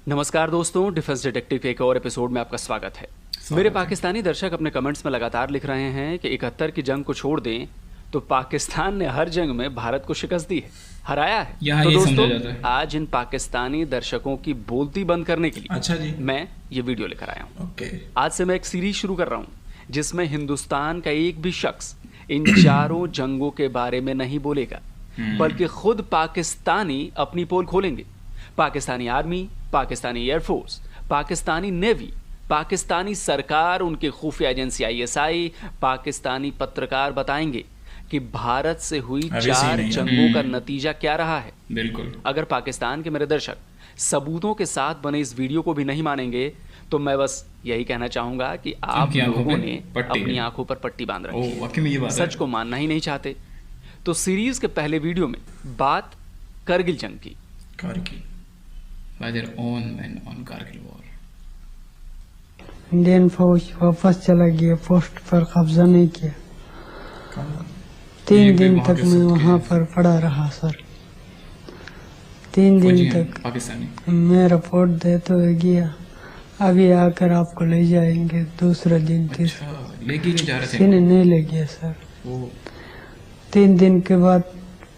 नमस्कार दोस्तों, defence detective के एक और एपिसोड में आपका स्वागत है। मेरे पाकिस्तानी दर्शक अपने कमेंट्स में लगातार लिख रहे हैं कि 71 की जंग को छोड़ दें तो पाकिस्तान ने हर जंग में भारत को शिकस्त दी है, हराया है। तो दोस्तों, आज इन पाकिस्तानी दर्शकों की बोलती बंद करने के लिए मैं ये वीडियो लेकर आया हूँ। आज से मैं एक सीरीज शुरू कर रहा हूँ जिसमें हिंदुस्तान का एक भी शख्स इन चारों जंगों के बारे में नहीं बोलेगा, बल्कि खुद पाकिस्तानी अपनी पोल खोलेंगे। Pakistani army, Pakistani air force, Pakistani navy, Pakistani सरकार, उनकी खुफिया एजेंसी ISI, पाकिस्तानी पत्रकार बताएंगे कि भारत से हुई 4 जंगों का नतीजा क्या रहा है। बिल्कुल। अगर पाकिस्तान के मेरे दर्शक सबूतों के साथ बने इस वीडियो को भी नहीं मानेंगे तो मैं बस यही कहना चाहूंगा कि आप लोगों ने अपनी आंखों पर पट्टी बांध रखी है, सच को मानना ही नहीं चाहते। तो सीरीज के पहले वीडियो में बात करगिल जंग की। इंडियन फौज वापस चला गया, पोस्ट पर कब्जा नहीं किया। 3 दिन तक मैं वहाँ पर पड़ा रहा सर। 3 दिन तक मैं रिपोर्ट देते हुए गया। अभी आकर आपको ले जाएंगे दूसरा दिन। नहीं ले गया सर। 3 दिन के बाद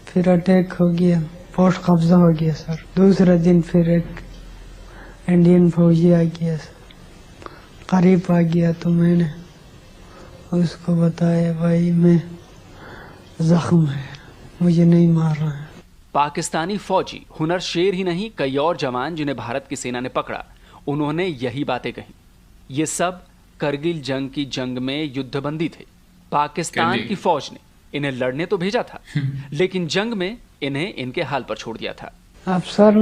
फिर अटैक हो गया, पोस्ट कब्जा हो गया सर। दूसरा दिन फिर एक इंडियन फौजी आ गया सर, करीब आ गया तो मैंने उसको बताया, भाई मैं जख्म है, मुझे नहीं मार रहा है। पाकिस्तानी फौजी हुनर शेर ही नहीं, कई और जवान जिन्हें भारत की सेना ने पकड़ा, उन्होंने यही बातें कही। ये सब करगिल जंग की जंग में युद्धबंदी थे। पाकिस्तान की फौज ने इन्हें लड़ने तो भेजा था, लेकिन जंग में इन्हें इनके हाल पर छोड़ दिया था। अब सर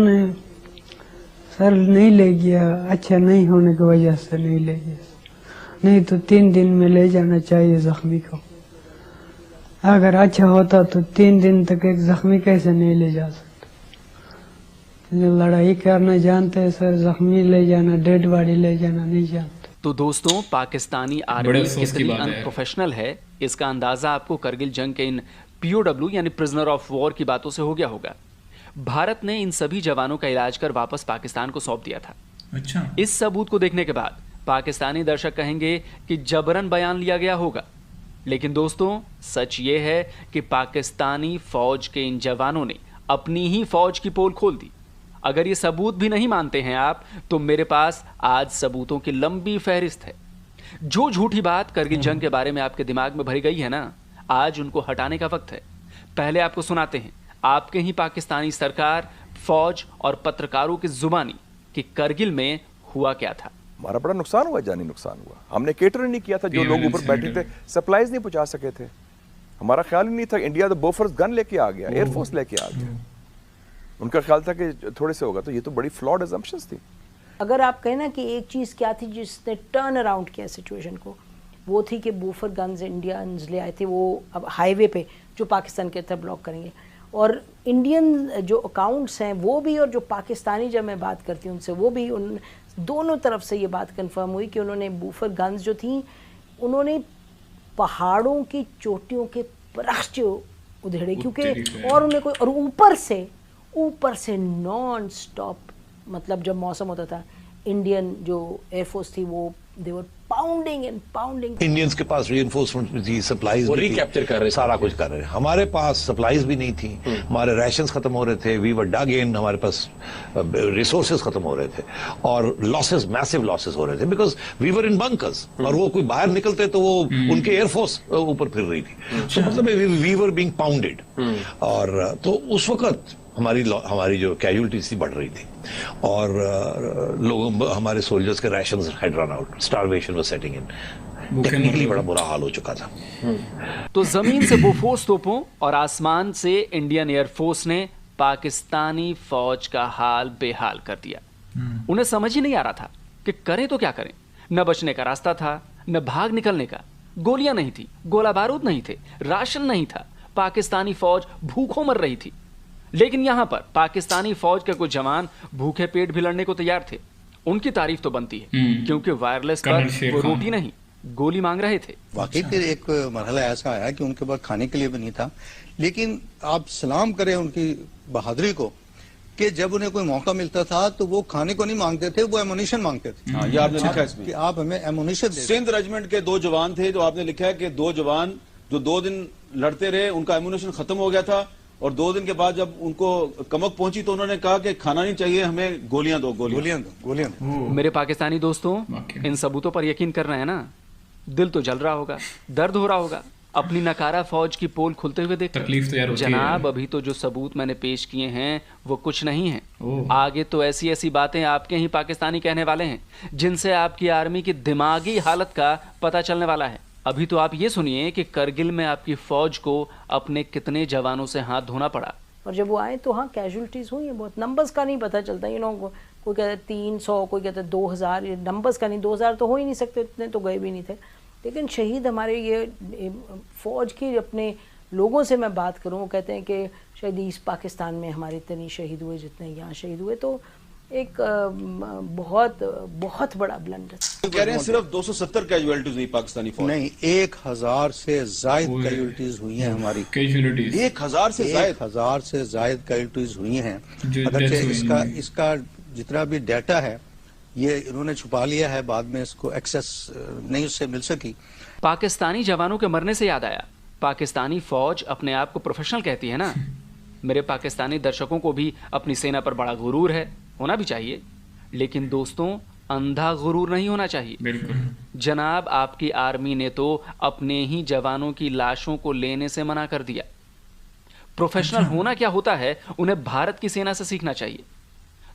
नहीं ले गया, अच्छा नहीं होने की वजह से नहीं ले गया, नहीं तो 3 दिन में ले जाना चाहिए जख्मी को। अगर अच्छा होता तो 3 दिन तक एक जख्मी कैसे नहीं ले जा सकता। लड़ाई करना जानते हैं सर, जख्मी ले जाना, डेड बॉडी ले जाना नहीं जानते। तो दोस्तों, पाकिस्तानी आर्मी कितनी अनप्रोफेशनल है इसका अंदाजा आपको करगिल जंग के इन POW यानी प्रिजनर ऑफ वॉर की बातों से हो गया होगा। भारत ने इन सभी जवानों का इलाज कर वापस पाकिस्तान को सौंप दिया था। अच्छा। इस सबूत को देखने के बाद पाकिस्तानी दर्शक कहेंगे कि जबरन बयान लिया गया होगा, लेकिन दोस्तों सच ये है कि पाकिस्तानी फौज के इन जवानों ने अपनी ही फौज की पोल खोल दी। अगर ये सबूत भी नहीं मानते हैं आप, तो मेरे पास आज सबूतों की लंबी फहरिस्त है। जो झूठी बात करगिल जंग के बारे में आपके दिमाग में भरी गई है ना, आज उनको हटाने का वक्त है। पहले आपको सुनाते हैं आपके ही पाकिस्तानी सरकार, फौज और पत्रकारों की जुबानी कि करगिल में हुआ क्या था। हमारा बड़ा नुकसान हुआ, जानी नुकसान हुआ। हमने केटर नहीं किया था, जो लोग ऊपर बैठे थे सप्लाईज नहीं पहुंचा सके थे। हमारा ख्याल ही नहीं था। इंडिया तो बोफोर्स गन लेके आ गया, एयरफोर्स लेके आ गया। उनका ख्याल था कि थोड़े से होगा, तो ये तो बड़ी फ्लॉड असम्पशंस थी। अगर आप कहें ना कि एक चीज़ क्या थी जिसने टर्न अराउंड किया सिचुएशन को, वो थी कि बोफर गन्स इंडियंस ले आए थे। वो अब हाईवे पे जो पाकिस्तान के तरफ ब्लॉक करेंगे, और इंडियन जो अकाउंट्स हैं वो भी, और जो पाकिस्तानी जब मैं बात करती हूँ उनसे, वो भी, उन दोनों तरफ से ये बात कंफर्म हुई कि उन्होंने बोफर गन्स जो थी उन्होंने पहाड़ों की चोटियों के परख्च उधेड़े, क्योंकि और उन्हें कोई, और ऊपर से नॉन स्टॉप, मतलब जब मौसम होता था, इंडियन जो एयरफोर्स थी वो दे वर पाउंडिंग एंड पाउंडिंग। इंडियंस के पास रीइंफोर्समेंट भी थी, सप्लाईज भी रिकैप्चर कर रहे, सारा कुछ कर रहे। हमारे पास सप्लाईज भी नहीं थी, हमारे राशंस खत्म हो रहे थे, वी वर डग इन, हमारे पास रिसोर्सेज खत्म हो रहे थे, और लॉसेस, मैसिव लॉसेस हो रहे थे, because we were in bunkers. और वो कोई बाहर निकलते तो वो उनके एयरफोर्स ऊपर फिर रही थी, तो मतलब वी वर बीइंग पाउंडेड। और तो उस वक्त हमारी जो कैजुअलिटीज थी बढ़ रही थी, और लोगों, हमारे सोल्जर्स के rations had run out, starvation was setting in, technically बड़ा बुरा हाल हो चुका था। तो जमीन से बोफोर्स तोपों और आसमान से इंडियन एयरफोर्स ने पाकिस्तानी फौज का हाल बेहाल कर दिया। उन्हें समझ ही नहीं आ रहा था कि करें तो क्या करें। न बचने का रास्ता था, न भाग निकलने का। गोलियां नहीं थी, गोला बारूद नहीं थे, राशन नहीं था। पाकिस्तानी फौज भूखों मर रही थी। लेकिन यहां पर पाकिस्तानी फौज के कुछ जवान भूखे पेट भी लड़ने को तैयार थे। उनकी तारीफ तो बनती है, क्योंकि वायरलेस पर वो रोटी नहीं गोली मांग रहे थे। वाकई फिर एक मरहला ऐसा आया कि उनके पास खाने के लिए भी नहीं था, लेकिन आप सलाम करें उनकी बहादुरी को कि जब उन्हें कोई मौका मिलता था तो वो खाने को नहीं मांगते थे, वो एमुनिशन मांगते थे। ये आपने लिखा इसमें कि आप हमें एमुनिशन दे। सिंध रेजिमेंट के 2 जवान थे, जो आपने लिखा है कि 2 जवान जो 2 दिन लड़ते रहे, उनका एमुनिशन खत्म हो गया था और 2 दिन के बाद जब उनको कमक पहुंची तो उन्होंने कहा कि खाना नहीं चाहिए, हमें गोलियां दो, गोलियां दो। मेरे पाकिस्तानी दोस्तों, इन सबूतों पर यकीन कर रहे हैं ना? दिल तो जल रहा होगा, दर्द हो रहा होगा अपनी नकारा फौज की पोल खुलते हुए देख। तकलीफ तो यार होती जनाब, अभी तो जो सबूत मैंने पेश किए हैं वो कुछ नहीं है। आगे तो ऐसी ऐसी बातें आपके ही पाकिस्तानी कहने वाले हैं जिनसे आपकी आर्मी की दिमागी हालत का पता चलने वाला है। अभी तो आप ये सुनिए कि करगिल में आपकी फौज को अपने कितने जवानों से हाथ धोना पड़ा। और जब वो आए तो हाँ, कैजुअलिटीज हुई हैं बहुत। नंबर्स का नहीं पता चलता, कोई कहता है 300, कोई कहता है 2000, ये नंबर्स का नहीं, 2000 तो हो ही नहीं सकते, इतने तो गए भी नहीं थे। लेकिन शहीद हमारे ये फ़ौज के अपने लोगों से मैं बात करूँ, वो कहते हैं कि शायद ईस्ट पाकिस्तान में हमारे इतने नहीं शहीद हुए जितने यहाँ शहीद हुए। तो एक बहुत बड़ा ब्लंडर। कह रहे हैं सिर्फ 270 कैजुअलिटीज हुई पाकिस्तानी फौज। नहीं, 1000 से जायद कैजुअलिटीज हुई हैं हमारी। 1000 से जायद 1000 से जायद कैजुअलिटीज हुई हैं। अगर इसका जितना भी डाटा है ये इन्होंने छुपा लिया है, बाद में इसको एक्सेस नहीं उससे मिल सकी। पाकिस्तानी जवानों के मरने से याद आया, पाकिस्तानी फौज अपने आप को प्रोफेशनल कहती है ना। मेरे पाकिस्तानी दर्शकों को भी अपनी सेना पर बड़ा गुरूर है, होना भी चाहिए, लेकिन दोस्तों अंधा गुरूर नहीं होना चाहिए। बिल्कुल जनाब, आपकी आर्मी ने तो अपने ही जवानों की लाशों को लेने से मना कर दिया। प्रोफेशनल होना क्या होता है, उन्हें भारत की सेना से सीखना चाहिए।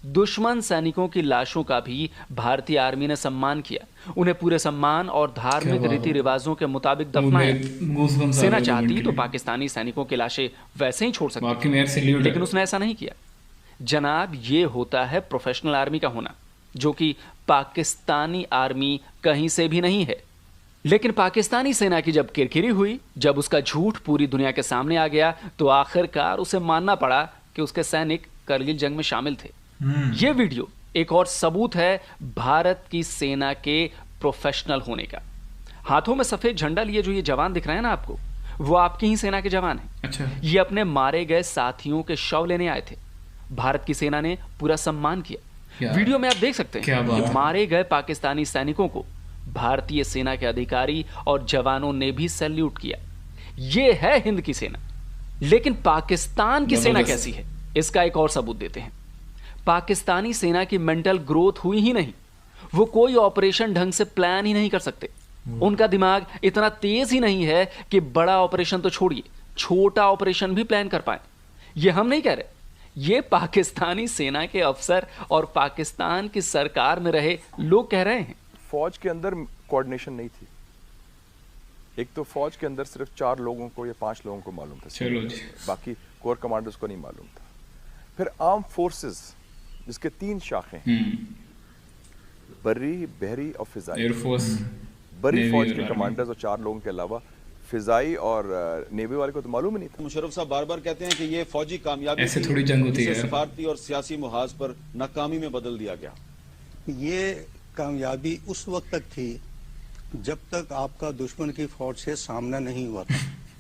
दुश्मन सैनिकों की लाशों का भी भारतीय आर्मी ने सम्मान किया, उन्हें पूरे सम्मान और धार्मिक रीति रिवाजों के मुताबिक दफनाया। सेना चाहती तो पाकिस्तानी सैनिकों की लाशें वैसे ही छोड़ सकती, लेकिन उसने ऐसा नहीं किया। जनाब, ये होता है प्रोफेशनल आर्मी का होना, जो कि पाकिस्तानी आर्मी कहीं से भी नहीं है। लेकिन पाकिस्तानी सेना की जब किरकिरी हुई, जब उसका झूठ पूरी दुनिया के सामने आ गया, तो आखिरकार उसे मानना पड़ा कि उसके सैनिक करगिल जंग में शामिल थे। यह वीडियो एक और सबूत है भारत की सेना के प्रोफेशनल होने का। हाथों में सफेद झंडा लिए जो ये जवान दिख रहे हैं ना आपको, वो आपकी ही सेना के जवान हैं। अच्छा। ये अपने मारे गए साथियों के शव लेने आए थे। भारत की सेना ने पूरा सम्मान किया। वीडियो में आप देख सकते हैं कि मारे गए पाकिस्तानी सैनिकों को भारतीय सेना के अधिकारी और जवानों ने भी सैल्यूट किया। ये है हिंद की सेना। लेकिन पाकिस्तान की सेना कैसी है, इसका एक और सबूत देते हैं। पाकिस्तानी सेना की मेंटल ग्रोथ हुई ही नहीं, वो कोई ऑपरेशन ढंग से प्लान ही नहीं कर सकते। उनका दिमाग इतना तेज ही नहीं है कि बड़ा ऑपरेशन तो छोड़िए, छोटा ऑपरेशन भी प्लान कर पाए। ये हम नहीं कह रहे, ये पाकिस्तानी सेना के अफसर और पाकिस्तान की सरकार में रहे लोग कह रहे हैं। फौज के अंदर कोऑर्डिनेशन नहीं थी। एक तो फौज के अंदर सिर्फ 4 लोगों को या 5 लोगों को मालूम था, चलो जी। बाकी कोर कमांडर्स को नहीं मालूम था। फिर आर्म फोर्सेस जिसके 3 शाखें हैं, बर्री, बहरी और फिजाई। एयरफोर्स, बड़ी फौज के कमांडर्स और 4 लोगों के अलावा फिजाई और नेवी वाले को तो मालूम ही नहीं था। मुशर्रफ साहब बार बार कहते हैं कि ये फौजी कामयाबी ऐसे थोड़ी जंग होती है, सफारती और सियासी मुहाज पर नाकामी में बदल दिया गया। ये कामयाबी उस वक्त तक थी जब तक आपका दुश्मन की फौज से सामना नहीं हुआ था।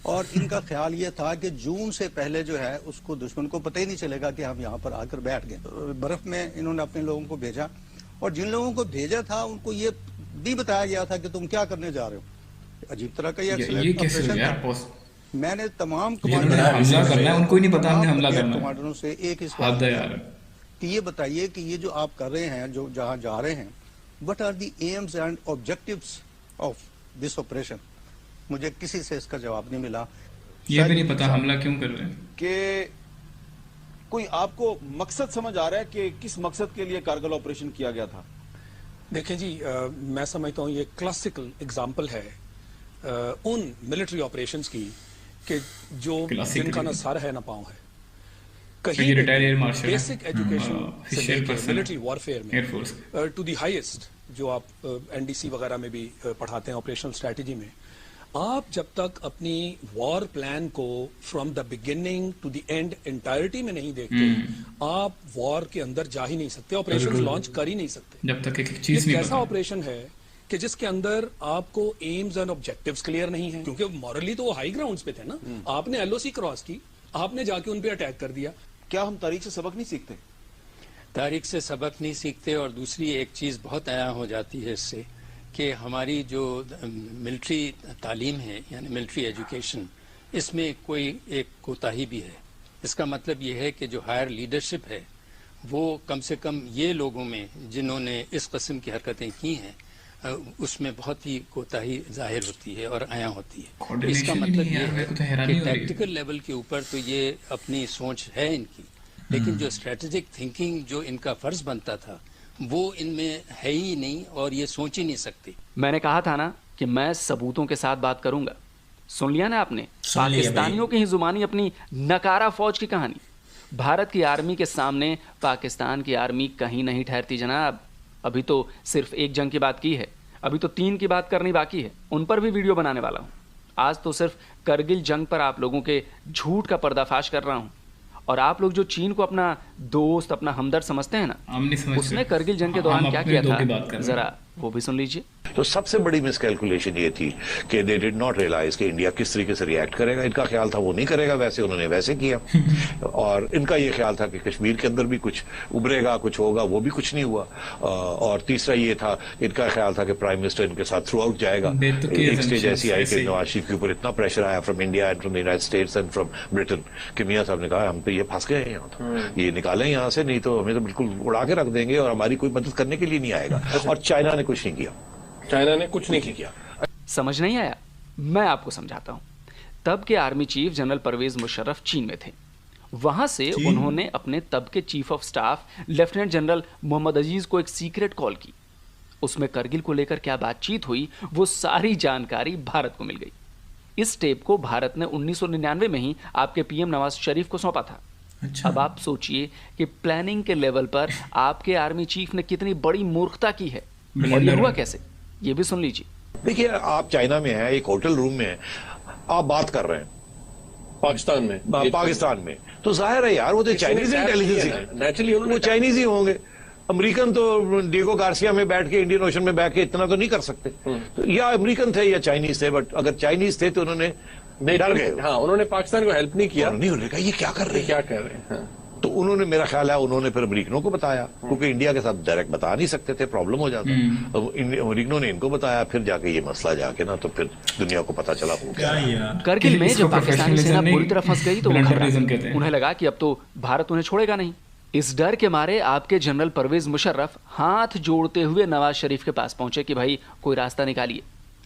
और इनका ख्याल ये था कि जून से पहले जो है उसको दुश्मन को पता ही नहीं चलेगा कि हम यहाँ पर आकर बैठ गए। बर्फ में इन्होंने अपने लोगों को भेजा और जिन लोगों को भेजा था उनको ये नहीं बताया गया था कि तुम क्या करने जा रहे हो। अजीब तरह का ये ऑपरेशन था। मैंने तमाम कमांडरों से एक ही सवाल कि ये बताइए कि ये जो आप कर रहे हैं, जो जहाँ जा रहे हैं, what are the aims and objectives of this operation. मुझे किसी से इसका जवाब नहीं मिला। ये भी नहीं पता हमला क्यों कर रहे हैं। कि कोई आपको मकसद समझ आ रहा है कि किस मकसद के लिए कारगिल ऑपरेशन किया गया था? देखें जी, मैं समझता हूँ ये क्लासिकल एग्जाम्पल है उन मिलिट्री ऑपरेशंस की कि जो जिनका ना सर है ना पाँव है। कहीं बेसिक एजुकेशन से लेकर मिलिट्री वॉरफेयर में टू द हाईएस्ट, जो आप एनडीसी वगैरह में भी पढ़ाते हैं ऑपरेशनल स्ट्रैटेजी में, आप जब तक अपनी वॉर प्लान को from the beginning to the end entirety में नहीं देखते, आप वॉर के अंदर जा ही नहीं सकते, ऑपरेशन लॉन्च कर ही नहीं सकते जब तक एक चीज नहीं। ऐसा ऑपरेशन है कि जिसके अंदर आपको एम्स एंड ऑब्जेक्टिव्स क्लियर नहीं है, क्योंकि मॉरली तो वो हाई ग्राउंड्स पे थे ना। आपने एलओसी क्रॉस की, आपने जाके उन पे अटैक कर दिया। क्या हम तारीख से सबक नहीं सीखते? तारीख से सबक नहीं सीखते, और दूसरी एक चीज़ बहुत अहम हो जाती है इससे कि हमारी जो मिलिट्री तालीम है यानी मिलिट्री एजुकेशन, इसमें कोई एक कोताही भी है। इसका मतलब ये है कि जो हायर लीडरशिप है वो कम से कम ये लोगों में जिन्होंने इस किस्म की हरकतें की हैं उसमें बहुत ही कोताही जाहिर होती है और आया होती है। इसका मतलब ये है कि टैक्टिकल लेवल के ऊपर तो ये अपनी सोच है इनकी, लेकिन जो स्ट्रेटेजिक थिंकिंग जो इनका फर्ज बनता था वो इनमें है ही नहीं और ये सोच ही नहीं सकते। मैंने कहा था ना कि मैं सबूतों के साथ बात करूंगा। सुन लिया ना आपने, पाकिस्तानियों की ही जुबानी अपनी नकारा फौज की कहानी। भारत की आर्मी के सामने पाकिस्तान की आर्मी कहीं नहीं ठहरती जनाब। अभी तो सिर्फ एक जंग की बात की है, अभी तो 3 की बात करनी बाकी है, उन पर भी वीडियो बनाने वाला हूं। आज तो सिर्फ करगिल जंग पर आप लोगों के झूठ का पर्दाफाश कर रहा हूं। और आप लोग जो चीन को अपना दोस्त, अपना हमदर्द समझते हैं ना, उसने करगिल जंग के दौरान क्या किया था, जरा वो भी सुन लीजिए। तो सबसे बड़ी मिसकैलकुलेशन ये थी कि दे डिड नॉट रियलाइज कि इंडिया किस तरीके से रिएक्ट करेगा। इनका ख्याल था वो नहीं करेगा वैसे, उन्होंने वैसे किया। और इनका ये ख्याल था कि कश्मीर के अंदर भी कुछ उभरेगा, कुछ होगा, वो भी कुछ नहीं हुआ। और तीसरा ये था, इनका ख्याल था कि प्राइम मिनिस्टर इनके साथ थ्रू आउट जाएगा। एक स्टेज ऐसी आई कि नवाज शरीफ के ऊपर इतना प्रेशर आया from India and from the United states and from Britain कि मियां साहब ने कहा हम तो ये फंस गए हैं यहाँ, तो ये निकालें यहाँ से, नहीं तो हमें तो बिल्कुल उड़ा के रख देंगे और हमारी कोई मदद करने के लिए नहीं आएगा। और चाइना ने कुछ नहीं किया, चाइना ने कुछ नहीं किया। समझ नहीं आया? मैं आपको समझाता हूं। तब के army chief general Parvez Musharraf चीन में थे। वहां से उन्होंने अपने तब के chief of staff lieutenant general Mohammad Aziz को एक सीक्रेट कॉल की। उसमें करगिल को लेकर क्या बातचीत हुई वो सारी जानकारी भारत को मिल गई। इस टेप को भारत ने 1999 में ही आपके पीएम नवाज शरीफ को सौंपा था। अच्छा। अब आप सोचिए कि प्लानिंग के लेवल पर आपके आर्मी चीफ ने कितनी बड़ी मूर्खता की है। और ये हुआ कैसे, ये भी सुन लीजिए। देखिए, आप चाइना में हैं, एक होटल रूम में हैं, आप बात कर रहे हैं पाकिस्तान में, तो जाहिर है यार वो तो चाइनीज इंटेलिजेंस ही नेचुरली वो चाइनीज ही होंगे। अमेरिकन तो डिएगो गार्सिया में बैठ के इंडियन ओशन में बैठ के इतना तो नहीं कर सकते। तो या अमेरिकन थे या चाइनीज थे, बट अगर चाइनीज थे तो उन्होंने डर गए। हाँ, उन्होंने पाकिस्तान को हेल्प नहीं किया। नहीं, उन्होंने कहा ये क्या कर रहे हैं। तो उन्होंने, मेरा ख्याल है उन्होंने फिर अमेरिकनों को बताया, क्योंकि इंडिया के साथ डायरेक्ट बता नहीं सकते थे, प्रॉब्लम हो जाता। अमेरिकनों ने इनको बताया, फिर जाके ये मसला जाके ना तो फिर दुनिया को पता चला हो गया। करगिल में जब पाकिस्तानी सेना पूरी तरह फंस गई तो उन्हें लगा कि अब तो भारत उन्हें छोड़ेगा नहीं। इस डर के मारे आपके जनरल परवेज मुशर्रफ हाथ जोड़ते हुए नवाज शरीफ के पास पहुंचे कि भाई कोई रास्ता निकालिए।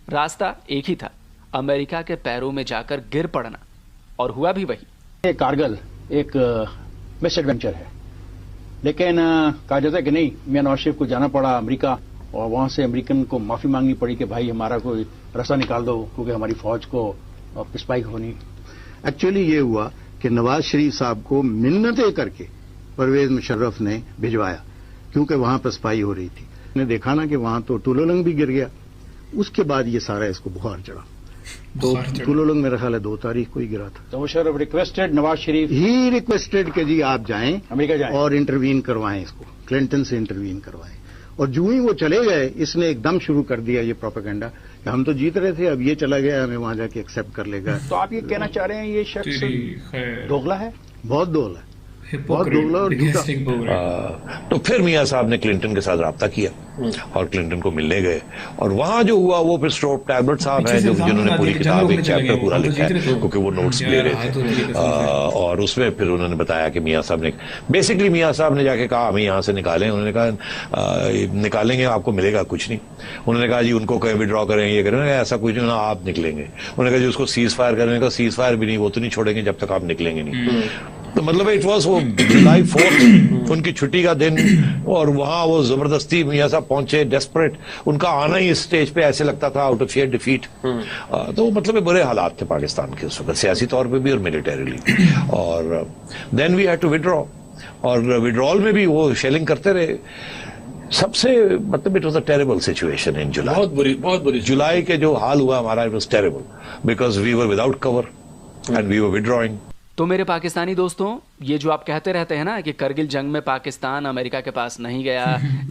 रास्ता एक ही था, अमेरिका के पैरों में जाकर गिर पड़ना। और हुआ भी वही। कारगिल एक बेस्ट एडवेंचर है, लेकिन कहा जाता है कि नहीं, मियां नवाज शरीफ को जाना पड़ा अमेरिका और वहां से अमेरिकन को माफी मांगनी पड़ी कि भाई हमारा कोई रास्ता निकाल दो क्योंकि हमारी फौज को पिस्पाई होनी। एक्चुअली ये हुआ कि नवाज शरीफ साहब को मिन्नतें करके परवेज मुशर्रफ ने भिजवाया, क्योंकि वहां पिस्पाई हो रही थी। ने देखा ना कि वहां तो टुलोलंग भी गिर गया। उसके बाद ये सारा इसको बुखार चढ़ा। तो टुलोलंग मेरा ख्याल है 2 तारीख को ही गिरा था। तो Musharraf requested, Nawaz Sharif he requested कि जी आप जाएं अमेरिका जाएं और इंटरवीन करवाएं, इसको क्लिंटन से इंटरवीन करवाएं। और जो ही वो चले गए, इसने एकदम शुरू कर दिया ये प्रोपेगेंडा कि हम तो जीत रहे थे, अब ये चला गया, हमें वहां जाके एक्सेप्ट कर लेगा। तो आप ये कहना चाह रहे हैं ये शख्स दोगला है? बहुत दोगला है, बहुत दोगला और झूठा। तो फिर मियां साहब ने क्लिंटन के साथ राब्ता किया और क्लिंटन को मिलने गए। और वहां जो हुआ वो फिर स्टोप टैबलेट साहब हैं जिन्होंने पूरी किताब, एक चैप्टर पूरा लिखा है, क्योंकि वो नोट्स ले रहे थे। और उसमें फिर उन्होंने बताया कि मियां साहब ने बेसिकली मियां साहब ने जाके कहा हमें यहाँ से निकालें। उन्होंने कहा निकालेंगे, आपको मिलेगा कुछ नहीं। उन्होंने कहा जी उनको कहीं विड्रॉ करें, ये करें, ऐसा कुछ नहीं, आप निकलेंगे। उन्होंने कहा जी उसको सीज फायर करने का, सीज फायर भी नहीं, वो तो नहीं छोड़ेंगे जब तक आप निकलेंगे नहीं। तो मतलब इट वॉज वो जुलाई 4 उनकी छुट्टी का दिन, और वहां वो जबरदस्ती मियां साहब पहुंचे, डेस्परेट। उनका आना ही इस स्टेज पे ऐसे लगता था आउट ऑफ फियर डिफीट। तो मतलब बुरे हालात थे पाकिस्तान के उस वक्त, सियासी तौर पे भी और मिलिटरीली। और then we had to withdraw, और विड्रॉल में भी वो शेलिंग करते रहे। सबसे मतलब it was a terrible situation in July, बहुत बुरी जुलाई के जो हाल हुआ हमारा, it was terrible because we were without cover and we were withdrawing. तो मेरे पाकिस्तानी दोस्तों, ये जो आप कहते रहते हैं ना कि करगिल जंग में पाकिस्तान अमेरिका के पास नहीं गया,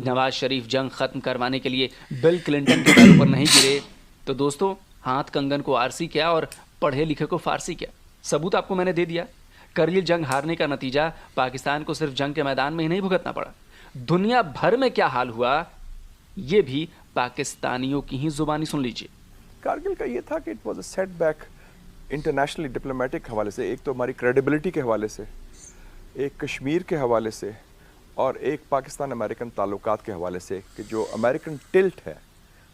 नवाज शरीफ जंग खत्म करवाने के लिए बिल क्लिंटन के पैरों पर नहीं गिरे, तो दोस्तों हाथ कंगन को आरसी क्या और पढ़े लिखे को फारसी क्या। सबूत आपको मैंने दे दिया। करगिल जंग हारने का नतीजा पाकिस्तान को सिर्फ जंग के मैदान में ही नहीं भुगतना पड़ा, दुनिया भर में क्या हाल हुआ, ये भी पाकिस्तानियों की ही जुबानी सुन लीजिए। कारगिल का ये था कि it was a setback internationally diplomatic हवाले से, एक तो हमारी क्रेडिबिलिटी के हवाले से, एक कश्मीर के हवाले से, और एक पाकिस्तान अमेरिकन ताल्लुकात के हवाले से कि जो अमेरिकन टिल्ट है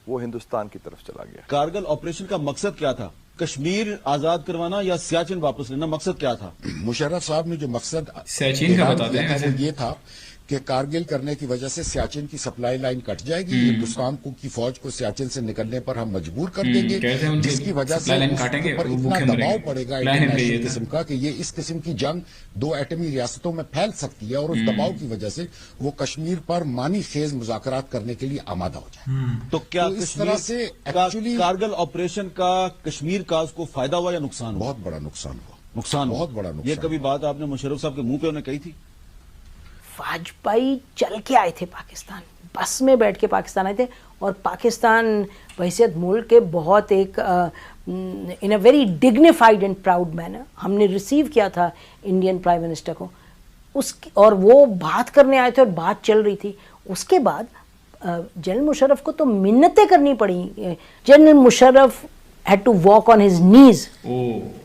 वो हिंदुस्तान की तरफ चला गया। कारगिल ऑपरेशन का मकसद क्या था? कश्मीर आजाद करवाना या सियाचिन वापस लेना? मकसद क्या था? मुशर्रफ साहब ने जो मकसद सियाचिन का बताते हैं वो ये था कि कारगिल करने की वजह से सियाचिन की सप्लाई लाइन कट जाएगी, हिंदुस्तान की फौज को सियाचिन से निकलने पर हम मजबूर कर देंगे, जिसकी वजह से पर इतना दबाव पड़ेगा इंटरनेशनल किस्म का कि ये इस किस्म की जंग 2 एटमी रियासतों में फैल सकती है और उस दबाव की वजह से वो कश्मीर पर मानी खेज मुज़ाकरात करने के लिए आमादा हो जाए। तो क्या इस तरह से एक्चुअली कारगिल ऑपरेशन का कश्मीर का उसको फायदा हुआ या नुकसान हुआ? बहुत बड़ा नुकसान हुआ। नुकसान बहुत बड़ा नुकसान। ये कभी बात आपने मुशर्रफ साहब के मुंह पे उन्हें कही थी? वाजपेयी चल के आए थे पाकिस्तान, बस में बैठ के पाकिस्तान आए थे, और पाकिस्तान बहैसियत मुल्क के बहुत एक in a very dignified and proud manner हमने रिसीव किया था इंडियन प्राइम मिनिस्टर को, और वो बात करने आए थे और बात चल रही थी। उसके बाद जनरल मुशर्रफ को तो मिन्नतें करनी पड़ी। General Musharraf had to walk on his knees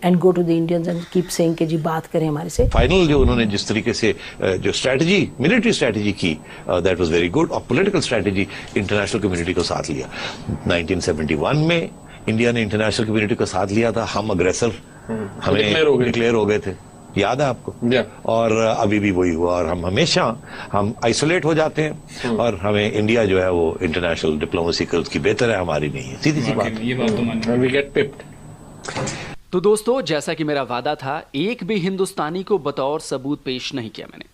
and go to the Indians and keep saying कि जी बात करें हमारे से। फाइनल जो उन्होंने जिस तरीके से जो स्ट्रैटेजी, मिलिट्री स्ट्रैटेजी की, दैट वाज वेरी गुड, और पॉलिटिकल स्ट्रैटेजी इंटरनेशनल कम्युनिटी को साथ लिया। 1971 में इंडिया ने इंटरनेशनल कम्युनिटी को साथ लिया था, हम अग्रेसर हमें डिक्लेयर हो गए थे, याद है आपको? और अभी भी वही हुआ, और हम हमेशा आइसोलेट हो जाते हैं, और हमें इंडिया जो है वो इंटरनेशनल डिप्लोमेसी की उसकी बेहतर है, हमारी नहीं है। सीधी सी बात, ये बात तो मानते हैं। We get pipped. तो दोस्तों, जैसा कि मेरा वादा था, एक भी हिंदुस्तानी को बतौर सबूत पेश नहीं किया मैंने।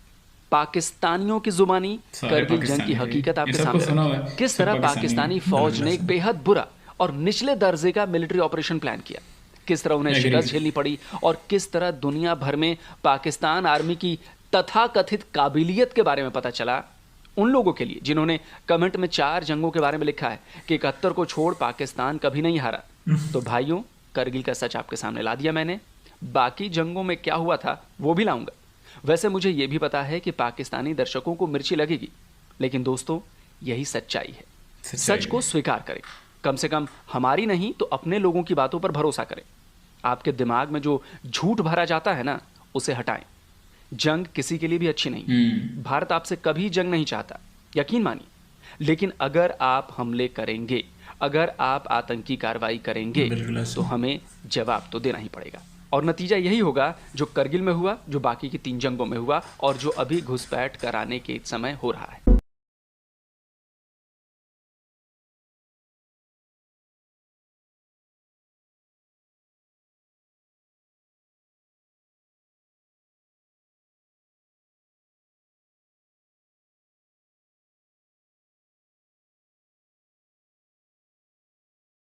पाकिस्तानियों की जुबानी करगिल जंग की हकीकत आपके सामने, किस तरह पाकिस्तानी फौज ने एक बेहद बुरा और निचले दर्जे का मिलिट्री ऑपरेशन प्लान किया, किस तरह उन्हें शिकस्त झेलनी पड़ी, और किस तरह दुनिया भर में पाकिस्तान आर्मी की तथाकथित काबिलियत के बारे में पता चला उन लोगों के लिए जिन्होंने कमेंट में 4 जंगों के बारे में लिखा है कि 71 को छोड़ पाकिस्तान कभी नहीं हारा। तो भाइयों, करगिल का सच आपके सामने ला दिया मैंने। बाकी जंगों में क्या हुआ था वो भी लाऊंगा। वैसे मुझे यह भी पता है कि पाकिस्तानी दर्शकों को मिर्ची लगेगी, लेकिन दोस्तों यही सच्चाई है। सच को स्वीकार करें, कम से कम हमारी नहीं तो अपने लोगों की बातों पर भरोसा करें। आपके दिमाग में जो झूठ भरा जाता है ना, उसे हटाएं। जंग किसी के लिए भी अच्छी नहीं। भारत आपसे कभी जंग नहीं चाहता, यकीन मानिए। लेकिन अगर आप हमले करेंगे, अगर आप आतंकी कार्रवाई करेंगे, तो हमें जवाब तो देना ही पड़ेगा। और नतीजा यही होगा जो करगिल में हुआ, जो बाकी की 3 जंगों में हुआ, और जो अभी घुसपैठ कराने के समय हो रहा है।